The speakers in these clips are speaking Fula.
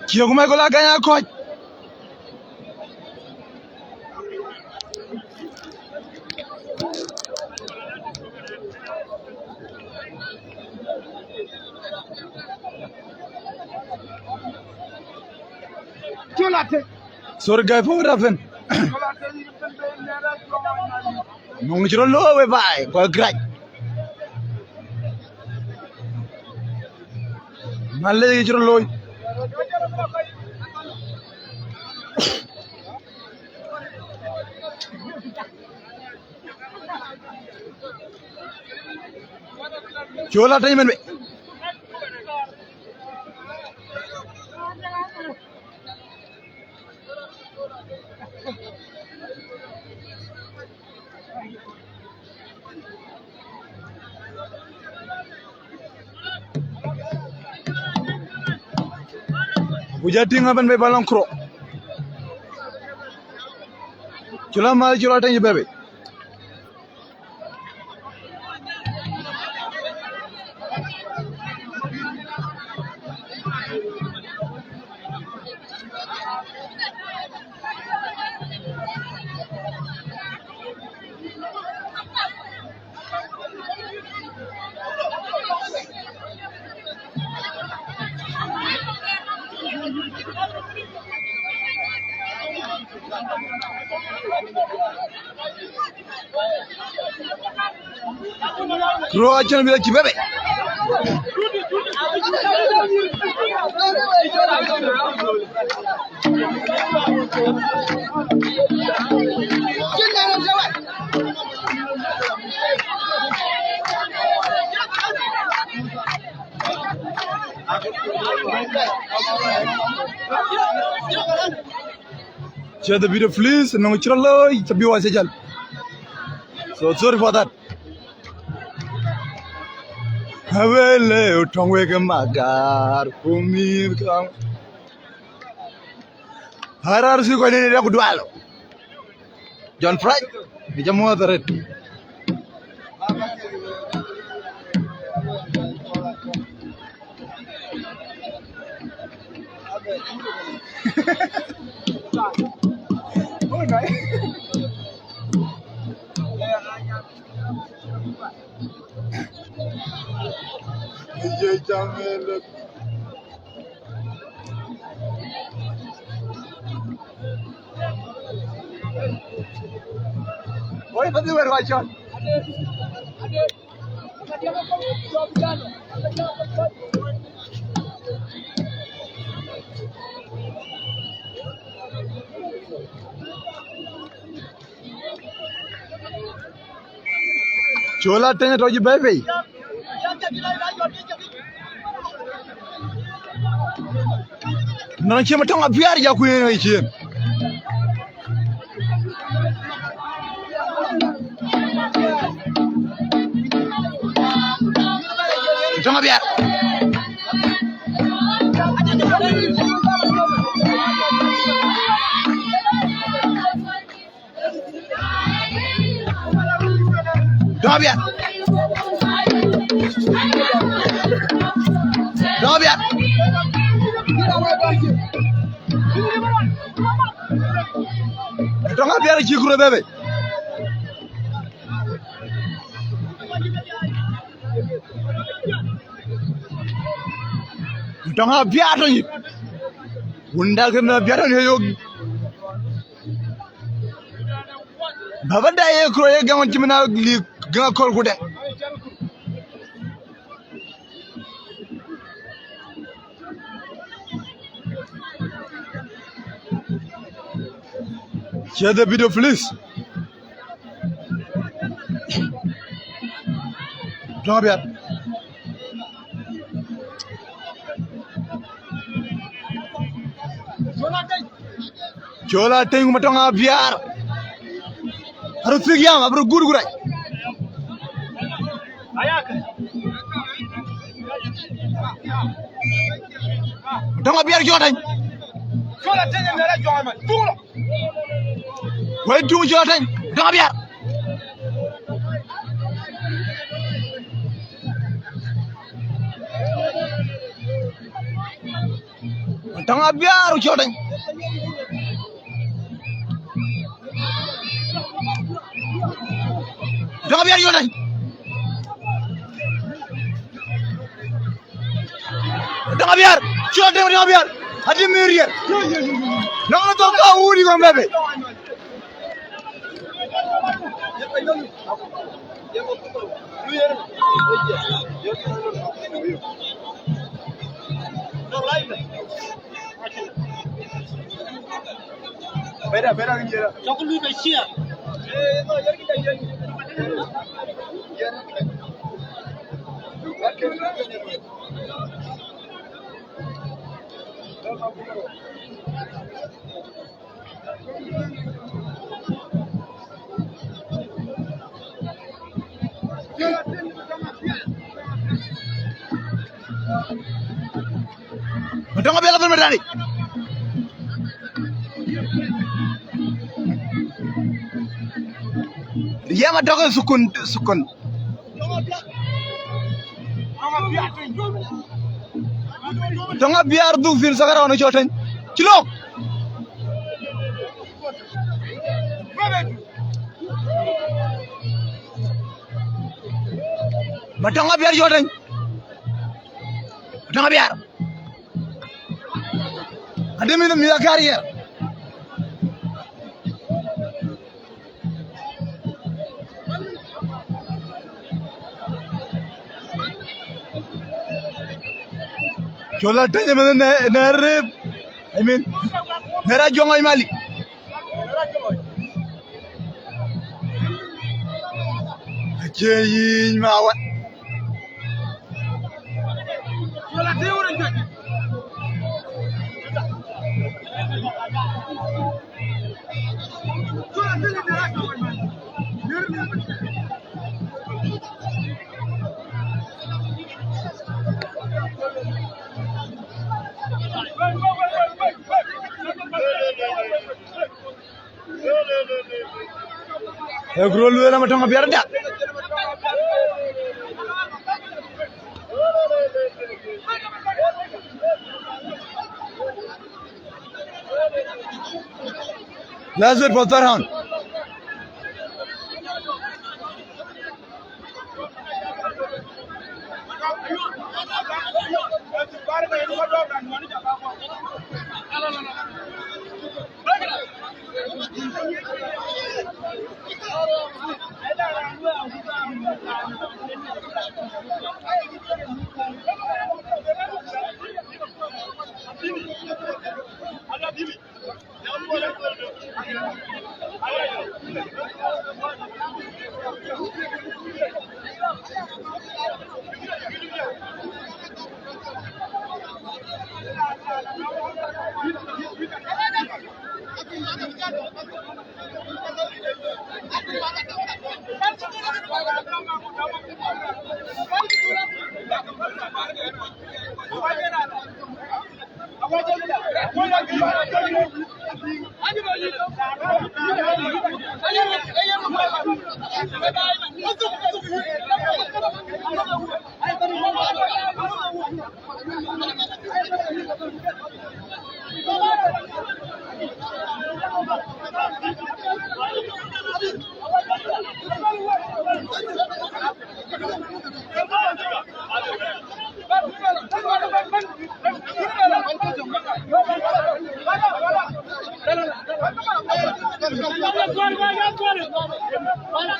Kiyogo may gola ganya coach. Sorry guy for rafen. Nung chiro lo we bye ko great. Malle chiro lo. Chola time me. Bujating aban be balong kro. Chola mal chola time bebe. Croatian bila bebe. Share the video please. No chalo chabi wase jal. So sorry for that. Havele utongwe ke magar kumir kam. Harar si ko ne ko dualo. John Fry dijamu adaret. Oh nice. DJ Jamel. Oi, pati wer wachon. Chola tanya roji bebe. Nana chema tonga biar ya kuyen ai chem. Tonga biar. Tonga biar. Tonga biar. Tonga biar chikuro bebe. Tonga biar ni. Unda kena biar ni yogi. Bhavanda ye kuro ye gawan chimna li gawa kol kude. Share the video please. Tonga biar. Chola tengu matonga biar. Harus pergi am, abro guru-gurai. Tonga biar chola teng. Chola teng mera chola man. Tunglo. Wai tung chola teng. Tonga biar. Tanga biar jodan. Tanga biar jodan. Tanga biar jodan tanga biar. Hadi mirier. Nang to ka uri ko bebe. Beda ngira. Chakul bi besia. No, yer kita yer. Betul nggak bela berani? Dia mah doang sukun. Tanga biar du fil sagara ono choten. Cilok. Matanga biar choten. Matanga biar. Ada minum mila karier. Chola tanya mana nerep. Nera jongai mali. Ajayin mawat. Chola tanya orang jadi. Grol lu nama tengah biar dah. Lazar for Farhan.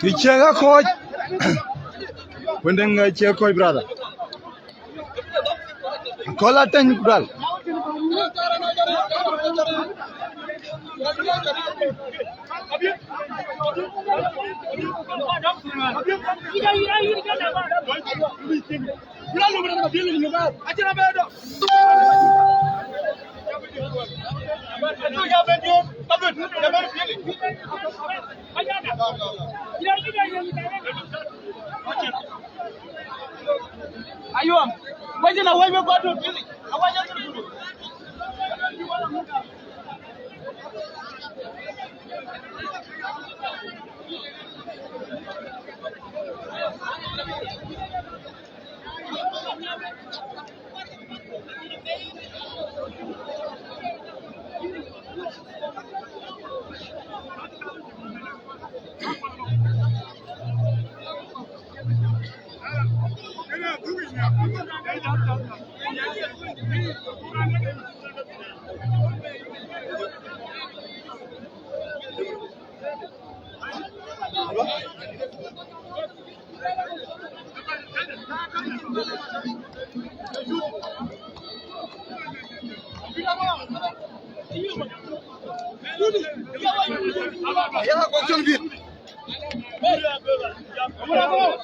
Kichanga coach. When then check coach brother. Call attention brother. Ayuam, wajina wewe bado pili. Awaja tu. Ya ko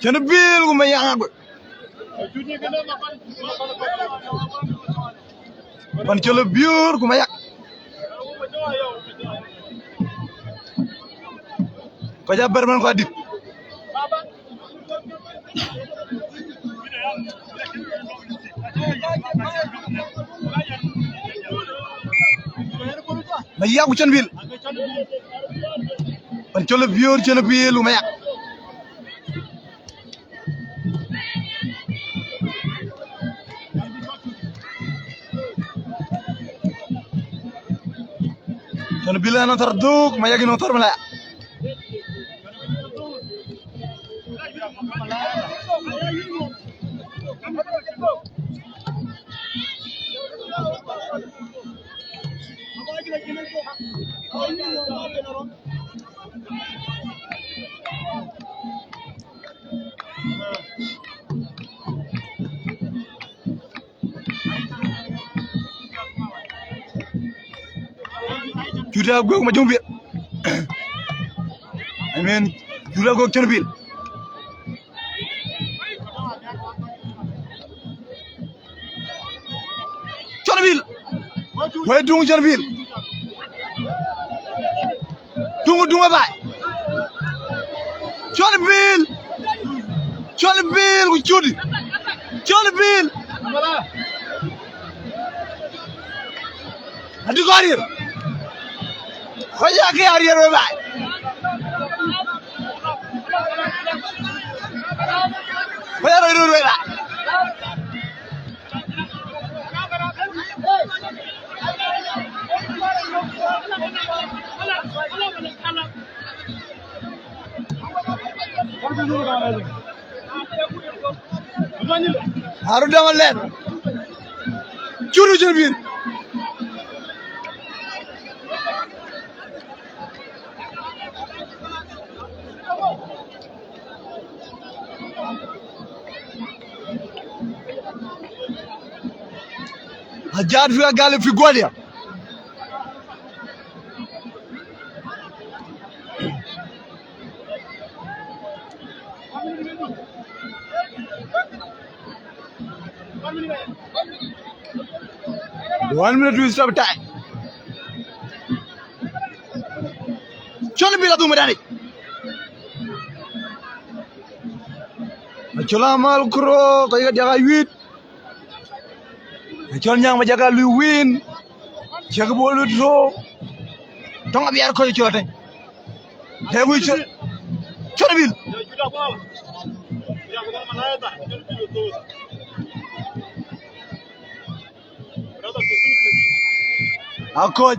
Cenn Bil ko may yang man Cenn Bil ko may yak ko jabbar man ko adit may yaku Cenn Bil man Cenn Bil ko may yak Cenn Bil no tarduk mayagi no tar mala Juda gog ma jombi amen juda gog Cenn Bil way dungu Cenn Bil dungu bay Cenn Bil ko jodi Cenn Bil adi ko arir Khoya ke arrière we bay khoya ro we bay haru damal len juru Cenn Bil Hajar fi gal fi Golia One minute to stop time. Cenn Bil adu medani. Chola mal kro kaya jaga 8. Cenn Nyang ma jaga lui win. Jaga bolu dro. Tonga biar ko chote. Dewu Cenn Bil. Akoj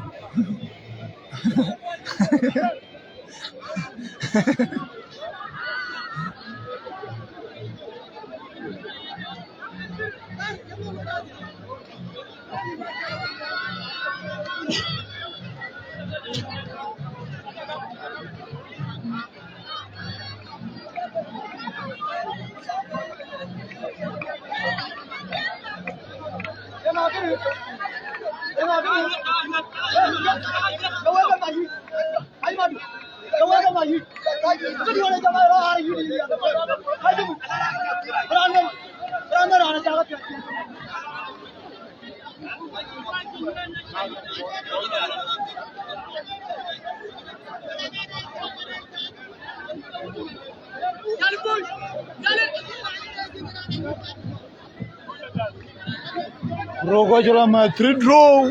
Rogo Chola ma 3 draw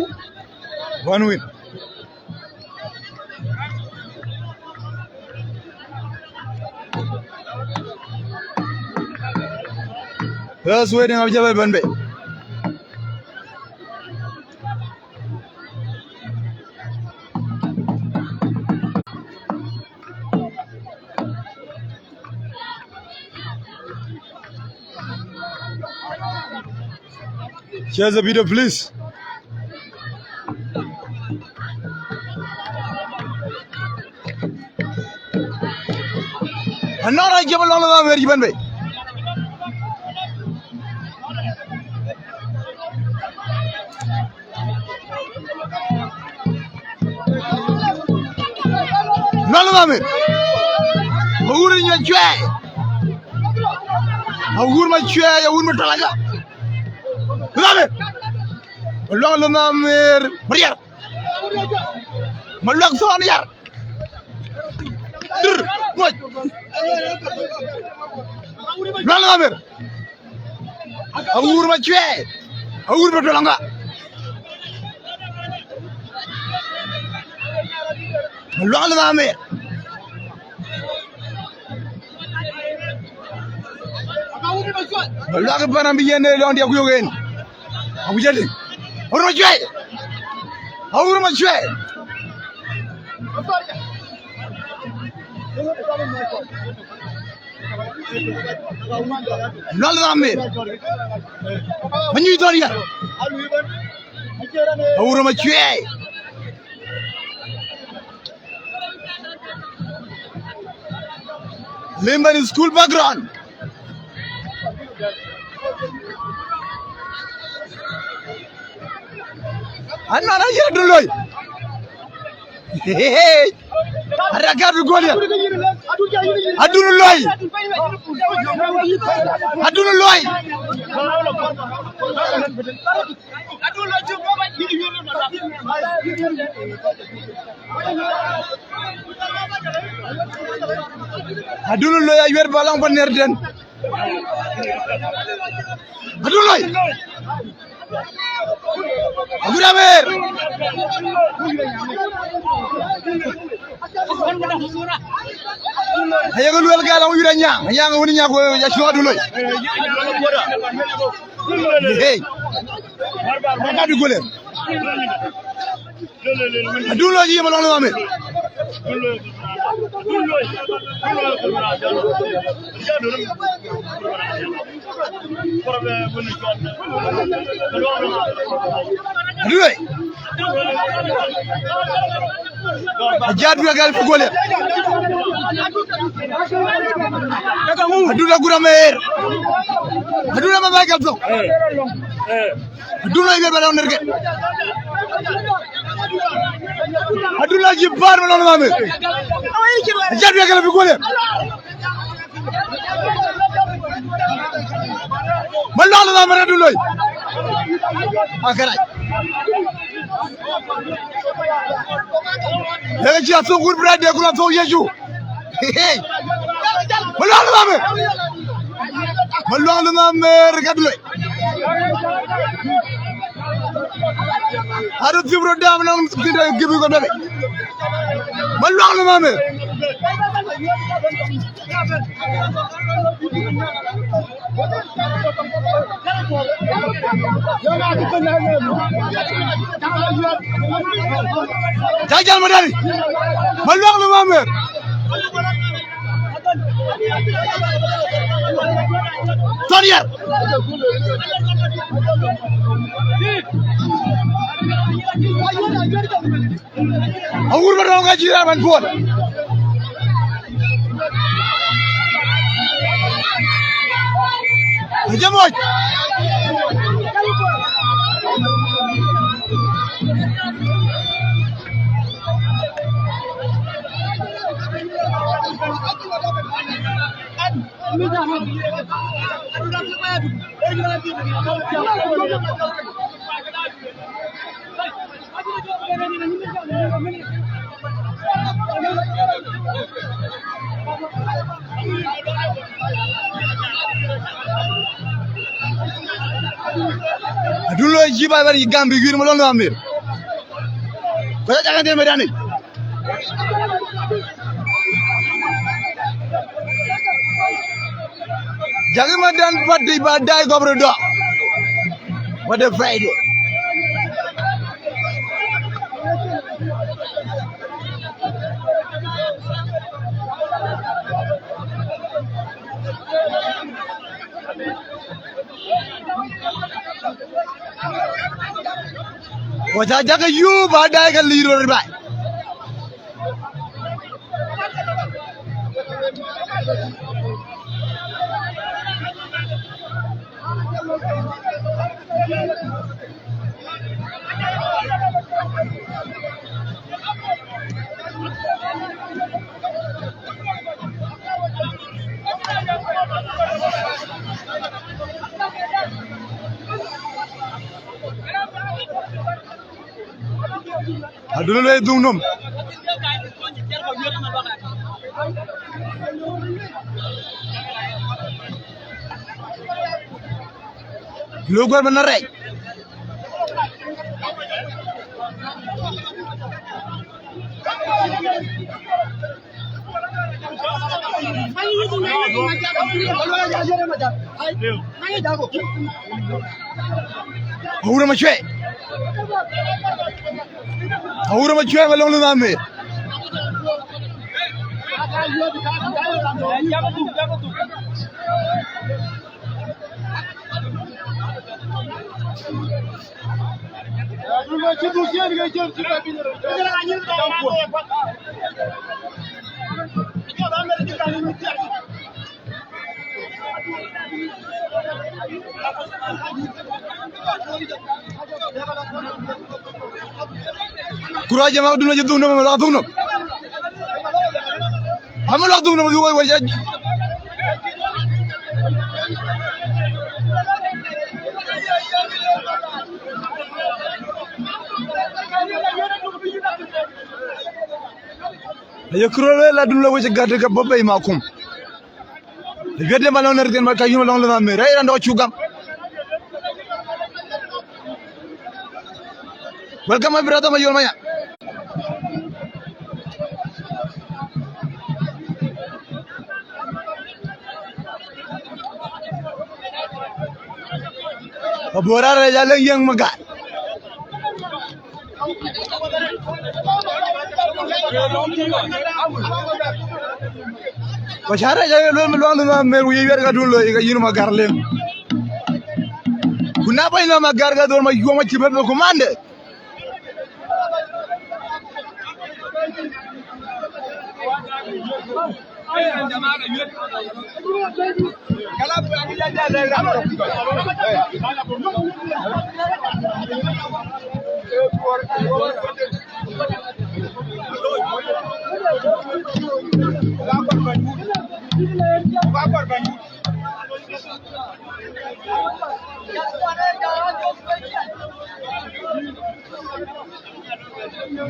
1 win. First waiting of Jabal Banbe. Share the video, please. Another give along where you went. None of them. Who in your chair? How would my chair? I wouldn't tell you. Love it. Long Maria. Malak on here. What? None of it. How would my chair? How would my longer? Long Maria. Malak Panambian on the Akugan. How we getting? How much way? How much way? None of them. When you done here? How much way? Limber in school background. I'm not here to loy. Hey, I got to go there. I do not lie. I do not lie. I do not lie. You are balang panerden. I do not lie. Aguramer. Ayo ko luwal gala mo yura nyang, nyang woni nyako ya chwa duloy. Hey. Ka du gole. Dulo ji ma lolu amé. Duloy. Ajadu gal fu gole. Aduna guramer. Aduna ma bagal so. Aduna ngi bala nerge. Aduna ji bar ma lolu amé. Ajadu gal fu gole. Ma lolu amé duloy. Akara. Lagi ci aso gur brade ko la so yeju. Hey. Malolu mame. Malolu mame regadle. Adu tibro dam nam tinde gibi ko bebe. Malolu mame. Jajal madani. Malolu mame. Torier. Awur ba do nga jira man fon. Jamoy. Adulo jiba bari gambi gir mo lolu amir. Ko jagante medani. Jagi madan pati badai gobro do. What a Friday. Wajah jaga you badai kan liru riba. Adunu lay dung nom. Lugar bener rek. Ahura macam belum lu name. Kurang jam aku dulu je dung nom, malah dung nom. Malah dung nom juga wajah. Ya kurang lah dulu wajah gade ke bapa imakum. Gade malah nerken malah kayu malah lu name. Rai anda cugam. Welcome my brother, my Maya. Bora raja lagi yang megah. Bacaan raja lu meluang dengan merugi biar kau dulu, ini magar lem. Kenapa ini magar kau dulu, macam macam apa komande?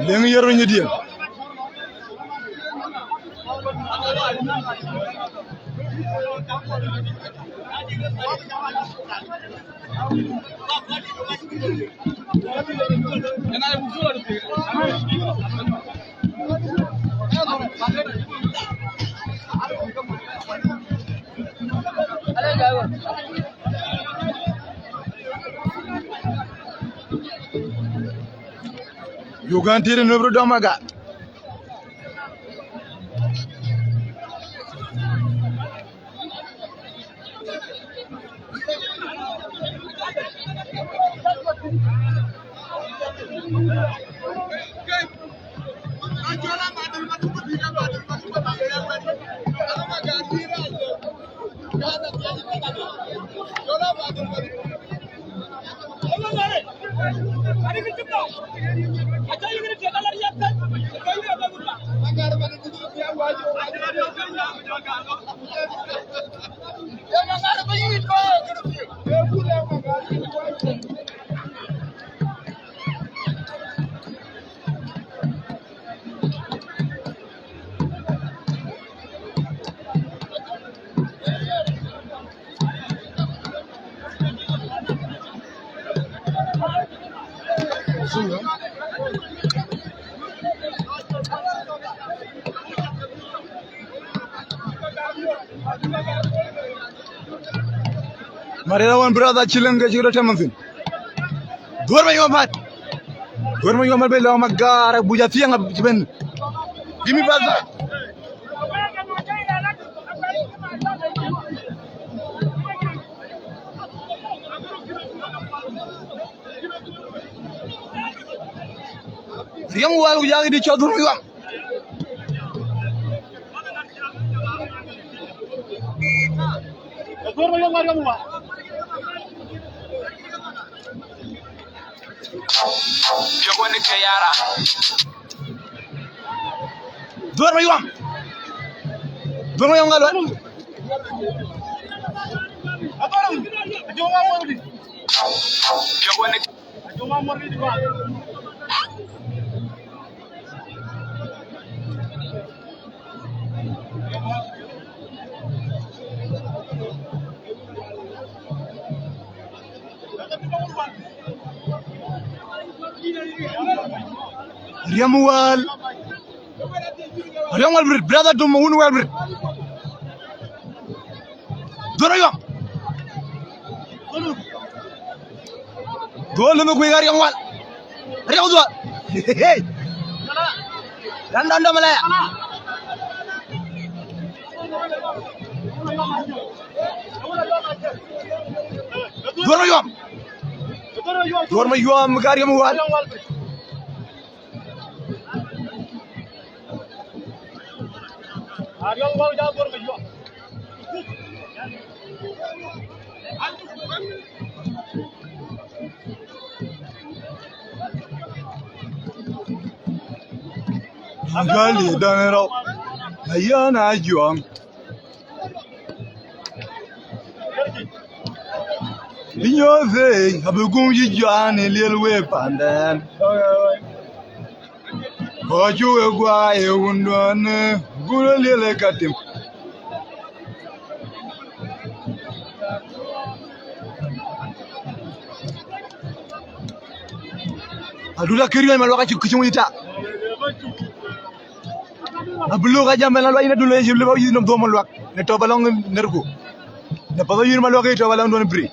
Yang yarunya dia. Yugantiri nubru domaga. Marilawan brother chilen ga jiro tamansin. Dua ma yomat. Dua ma yomat be lawa magara buja tianga ben. Gimi baza. Riam wal yaa di coodur yu am Dor ma yom war yom wa. Jogone ke yara. door ma yu am ngal wal Adoram. Joma mo di. Jogone Joma mo di ba. Riam wal bir brother dum wun wal bir door yu am dole ma koy gar Riam wal Riam do hey dan do malaya door ma yu am gar Riam wal Ariam wal ja dor ma yo. Gali danero ayana juam binyoze abugum yijane lelwe pandan oju egwa ewundone gulo lele katim adula kiriyo malwaka chikuchimwita abulu ka jamel lo ina dulo jibli ba yidum do malwak ne to balong nergo ne ba yir malwak to balong don bri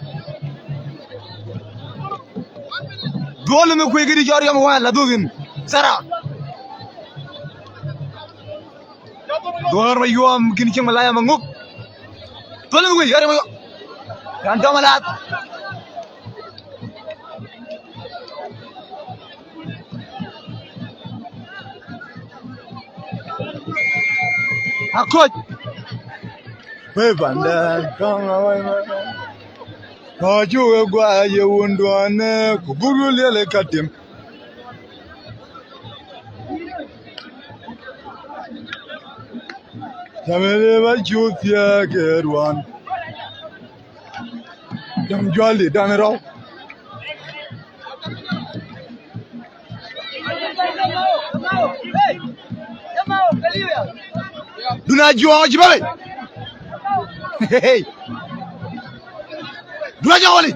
dole me koy gidi jor yam wala dogin sara dor ma yom kin ci malaya ma nguk dole me koy yar ma kan do malat akoj we bandan kama we oju egwa ye wundone kuburu lele katim Jamele ba jutia gerwan dam jolli danero Duna juwa jibabe hey Duna jawali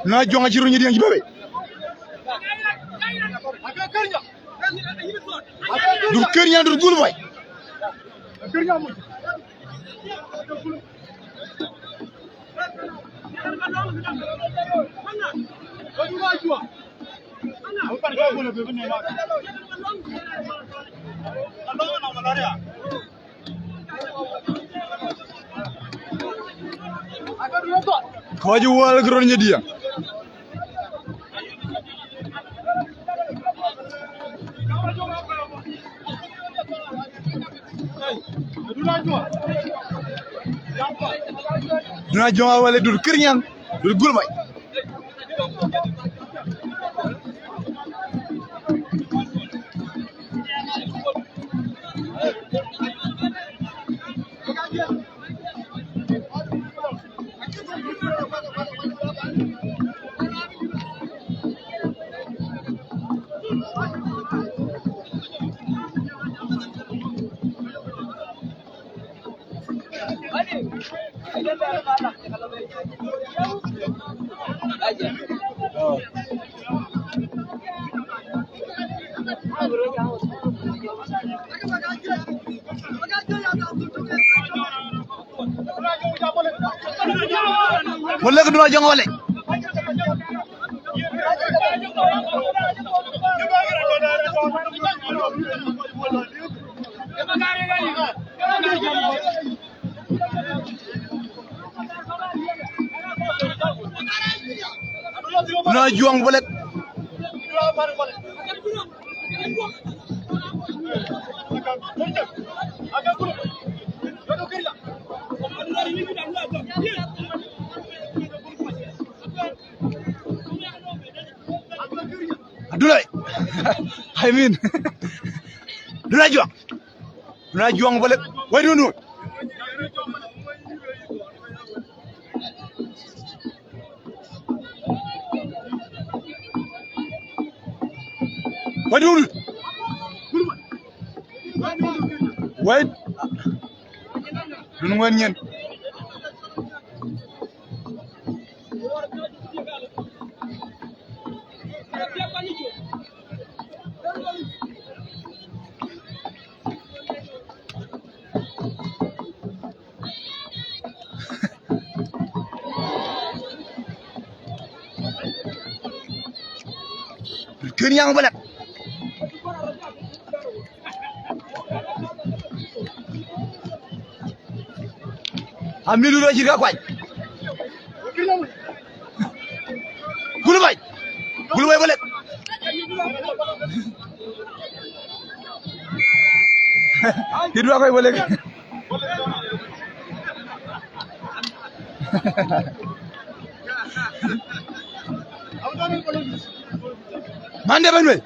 Na jonga ci ruñu di jibabe dur kër ñaan dur gul way ko ji wal gron ñi dia duna jonga wala dur kër ñaan dur gul way wala ko duma jonga wala na juang boleh Dulai I mean Duna juang boleh why don't you Wadul. Wait. Nunguan yan. Kenyang balik. Ambil dulu aja kuat. Gulu bay balik. Hidup apa balik? Mande banwe.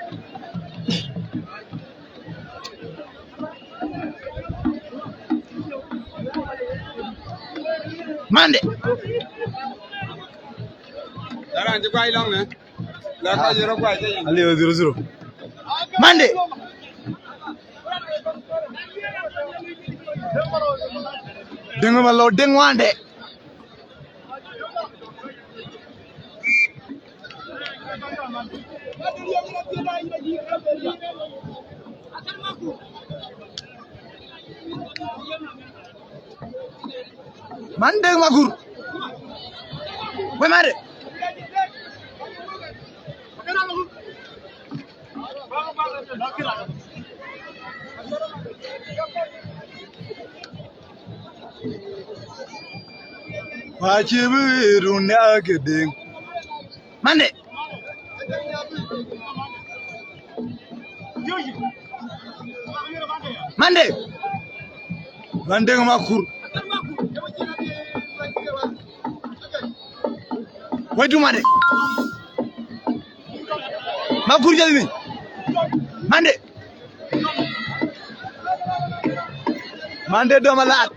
Mande. Daran ji kwai long ne. La ka ji ro kwai ji. Ali 00. Mande. Dengo malo dengwande. Mandeng magur. Wemare. Pachibiru nagedeng. Mande. Mande. Mandeng magur. Wait mande. Magur jadi ni. Mande. Mande do malat.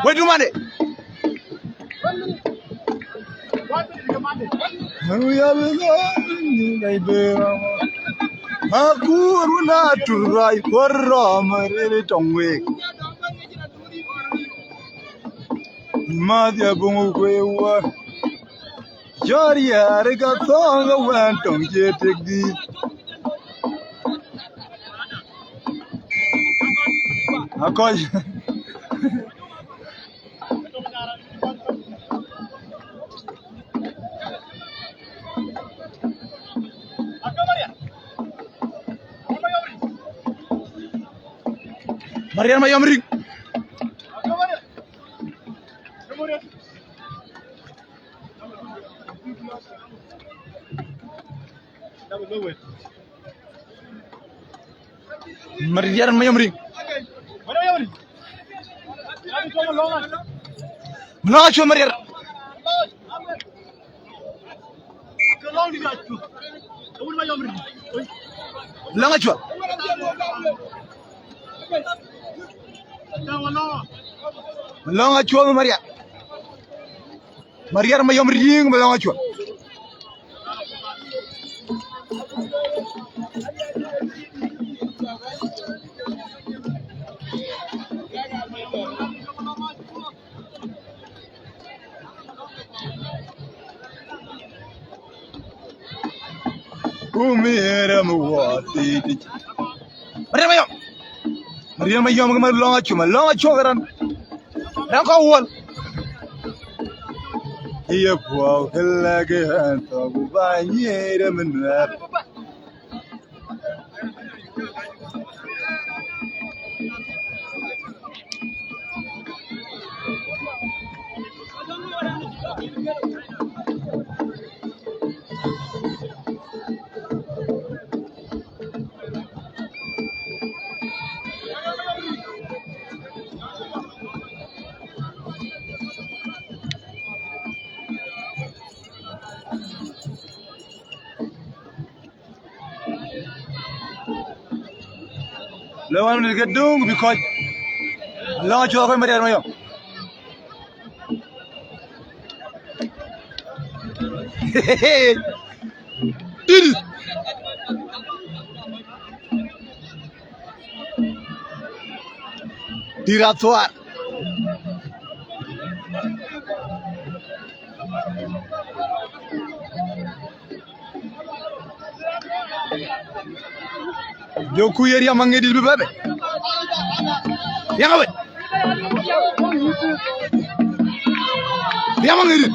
Wait mande. Ya Magur na turai korra mare tongwe. Madya bungu kwewa Jari arga thonga wantong jetekdi Akoy Marian Mayamri Marian Mayamri Melaju Marian Melaju Melaju Marian Marian Mayamri melaju Umira muwati Mariam kemar longa cumaran Nang kawal Iya buau kelage hantu banyere menar Lawan ni gedung because lawan cuma kau meriah mayo. Dil. Diratuar. Joku yeri amange dil bi babe. Yang apa? Yang amange dil.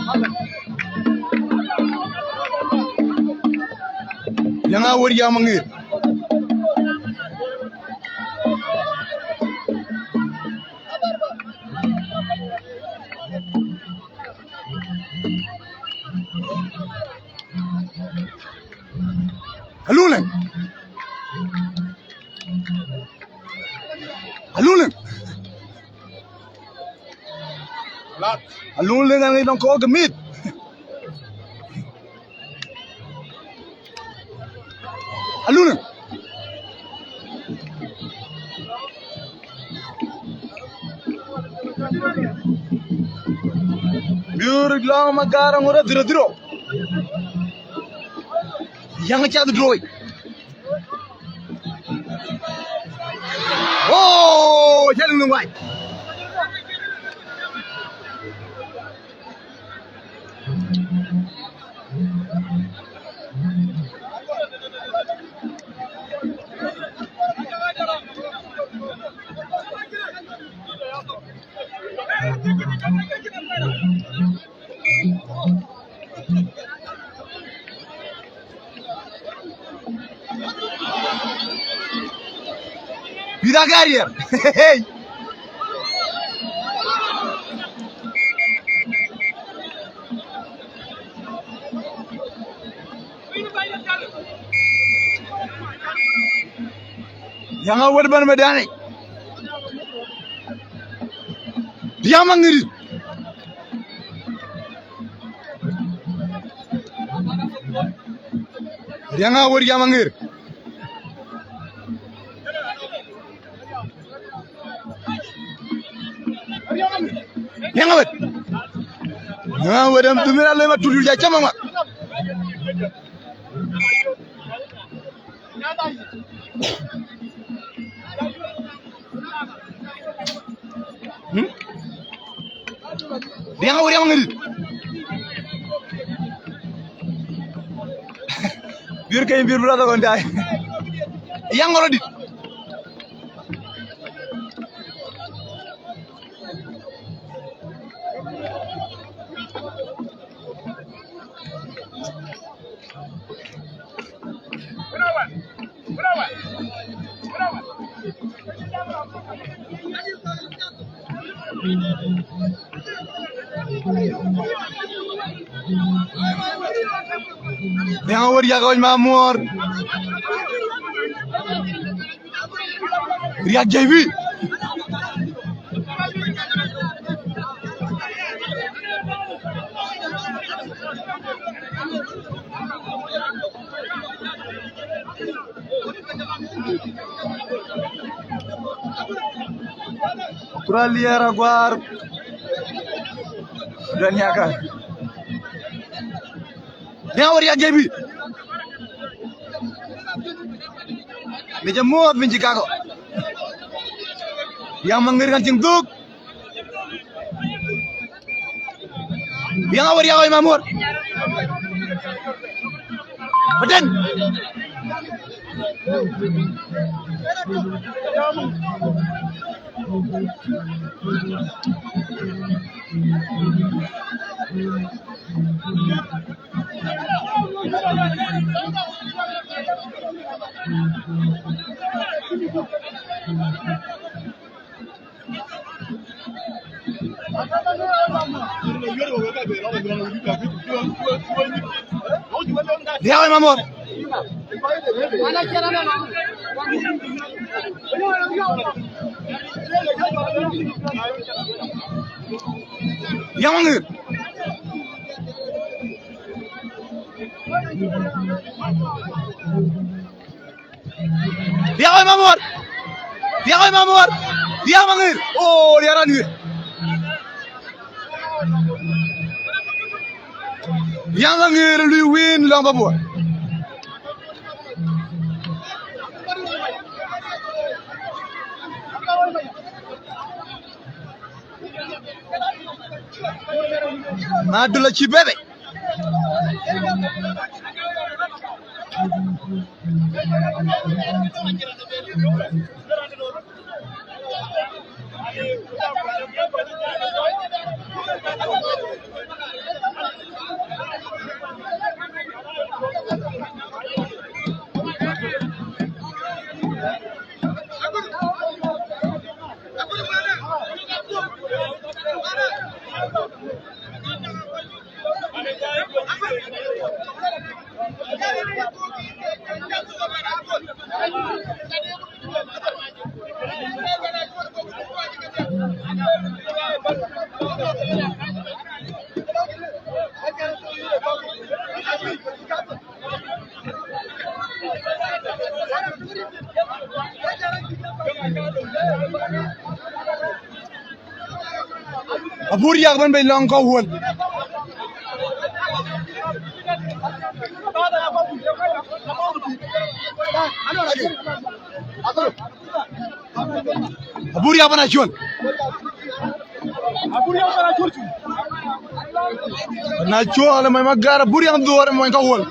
Yang awur yang amange. Halulan. Halulan. Halulan ang itong ko gamit. Halulan. Biar lang magarang ora diro-diro. Yang chat droy. Oh, jalan nungguai. Vida carrier. Hey. Yang awal ban medani. Dia mangiri. Dia ngawur dia mangir. Yang awal. Yang awal dalam tumira lema tuju jaca mama. Dia ngawur dia mangir. Biar kayak biar berada kondai. Yang ngoro di. Yang awal dia kawan mamur. Riak Jawi. Kuralia Raguar. Dan Yaga. Yang awal Riak Jawi. Meja muat menjikago. Yang mengerikan cingtuk. Yang awal yang mamur. Badan. Dia awal mamur. Yang mangir. Dia awal mamur. dia koy mamor dia mangir oh dia ran dia mangir lui win lamba bo Madula ci bébé Abur yak ban bay long ko won Abur yak ban achon na cho ala may magara abur yak duwar mo ko won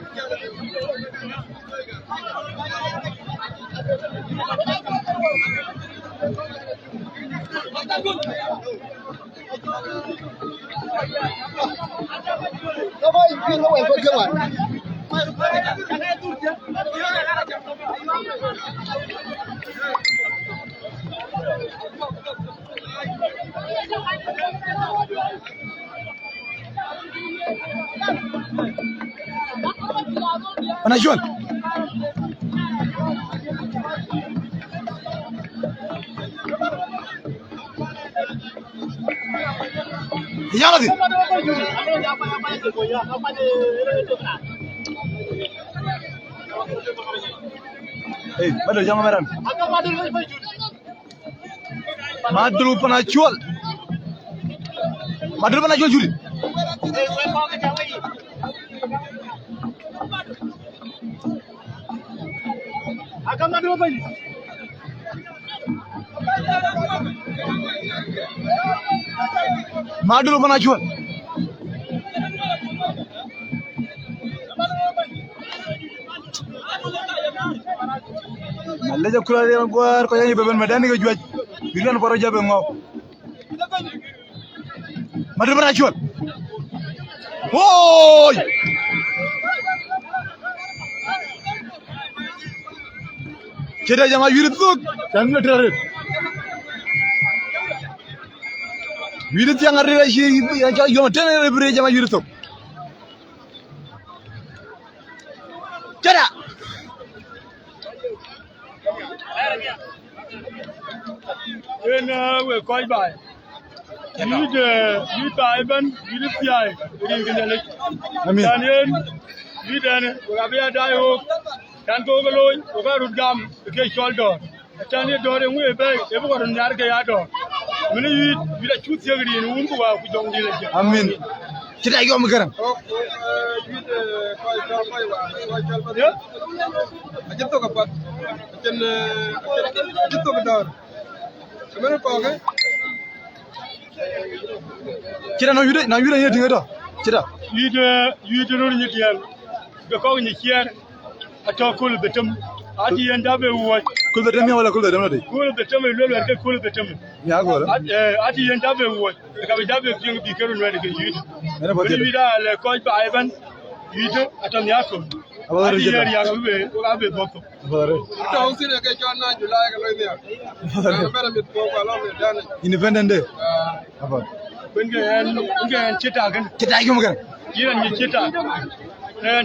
Ana John Yalla di Hey, bado jangan meran. Madul panachual. Madul panachual juli. Agam madul apa ini? Madul panachual. Nalle jab kula de gwar ko yani beben madani ga juaj bilan paro jabe ngaw Madul panachual. Oy Keda jama yurituk tan na tare Wirit yang arira shi ya yo tan re jama yurituk Keda we koi bai you bai ban you piai ri gele amin tanen you dan ga be dai ho tan ko loy ko ga rudgam ke shoulder tan ye dore ngwe be e bu ko nyar ke ya do mini you da chut ye ri ni wun ko wa ku jong di la amin Kita yo magaram ajab to ka pat ten ajab to ka dar Kemana kau ke? Kita na yuda ye tinga do. Kita. Yuda no ni tiyan. Be ko ni kiyan. Ato kul betum. Ati yanda be wo. Kul betum ya wala kul betum do. Kul betum lo lo ke kul betum. Ya go. Ati yanda be wo. Ka be dabe kiyan bi keru no de yuda. Ene bo de. Yuda le ko ba iban. Yuda atam ya ko. Abare je. Ya ko be ko be bokko. Abare. Ito on sine ke jona July ka lo dia. Abare mit ko ko lo me dan. Independent day. Abare. Pengen cita kan? Kita yo magaram. Jiran ni cita.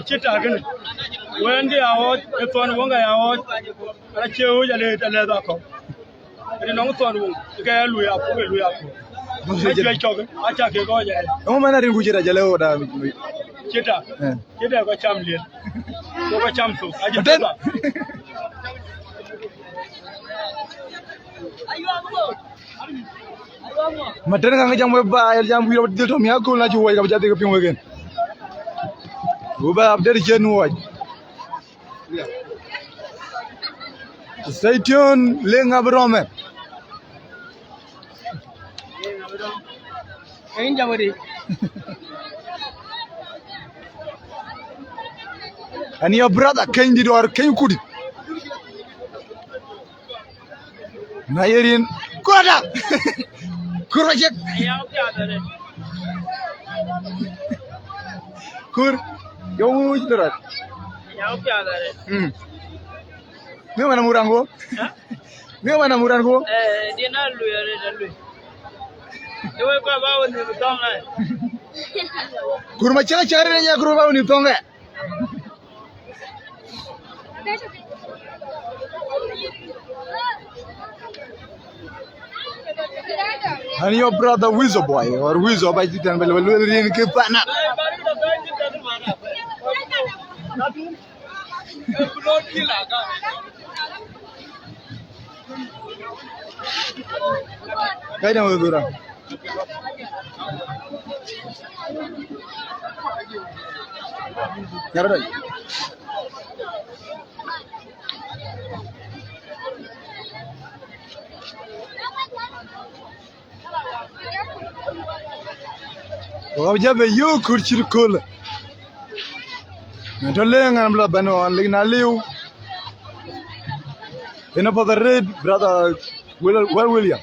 Cita kan? Wende awot, efon wonga awot. Ara cheu jale tale da ko. Ni nong ton wong. Ke lu ya ko. Ai chok. Acha ke ko jale. Mo mana rin gujira jale o da. Cita. Cita ko cham lien. Ko cham so. Aja ta. Matene kanga jamu ba el jamu yo dil tom ya ko na ci woy ga jade ko pin wegen bu ba abder ken woy stay tuned lenga brome Kain jamari. and your brother ken di door ken kudi na yerin koda kurajek Ayau kya dare. kur yo jidara Ayau kya dare. me mana murango me mana murango Dia nak lu ya dia lu. Dewa kau bawa ni betul lah. kurma chala chare nya kurba ni tonga and your brother Wizo boy or Wizo by Titan Bell in Kipana. Kaya mo dura. Yara. Wajabe yo kurchir kol. Natolenga namla bano ligna liu. Enough of the red brother William.